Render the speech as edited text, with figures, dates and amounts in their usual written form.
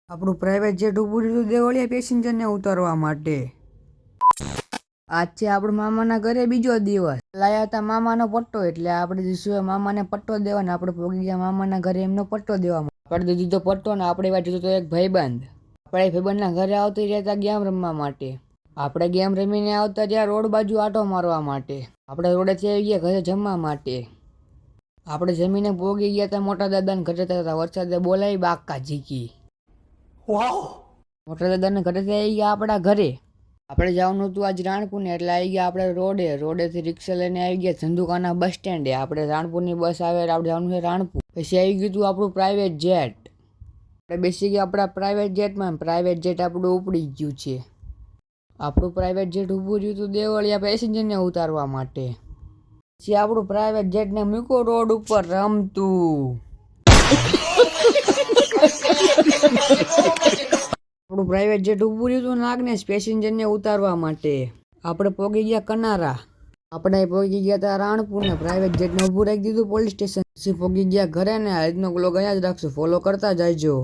આપણું private jet ઊભું રહ્યું દેવળિયા પેસેન્જરને ઉતારવા માટે. આજ છે આપણા મામાના ઘરે બીજો દિવસ. લાયા હતા મામાનો પટ્ટો, એટલે આપણે દીધું મામાને પટ્ટો દેવાનો. આપણે પોગી ગયા મામાના ઘરે એમનો પટ્ટો દેવા. આપણે દીધો પટ્ટો ને આપણે વાત તો એક ભાઈબંધ. આપણે ભાઈબંધના ઘરે આવતી રહેતા ગેમ રમવા માટે. આપણે ગેમ રમીને આવતા રહ્યા રોડ બાજુ આટો મારવા માટે. આપણે રોડેથી આવી ગયા ઘરે જમવા માટે. આપણે જમીને પોગી ગયા હતા મોટા દાદાને ઘરે હતા. વરસાદે બોલાવી બાકા ઝીકી. મોટા દાદાને ઘરેથી આવી ગયા આપણા ઘરે. આપણે જવાનું હતું આજ રાણપુરને, એટલે આવી ગયા આપણે રોડેથી રિક્ષા લઈને આવી ગયા ધંધુકાના બસ સ્ટેન્ડે. આપણે રાણપુરની બસ આવે આપણે જવાનું છે રાણપુર. પછી આવી ગયું હતું આપણું પ્રાઇવેટ જેટ. આપણે બેસી ગયા આપણા પ્રાઇવેટ જેટમાં. પ્રાઇવેટ જેટ આપણું ઉપડી ગયું છે. આપણું પ્રાઇવેટ જેટ ઊભું રહ્યું હતું દેવળિયા પેસેન્જરને ઉતારવા માટે. પછી આપણું પ્રાઇવેટ જેટને મૂકો રોડ ઉપર રમતું. આપણું પ્રાઇવેટ જેટ ઊભું રહ્યું હતું નાગનેશ પેસેન્જરને ઉતારવા માટે. આપણે પોગી ગયા કનારા. આપણે પોગી ગયા હતા રાણપુર ને પ્રાઇવેટ જેટને ઊભું રાખી દીધું પોલીસ સ્ટેશન. પછી પોગી ગયા ઘરે ને આજનો બ્લોગ અહીંયા જ રાખશું. ફોલો કરતા જાયજો.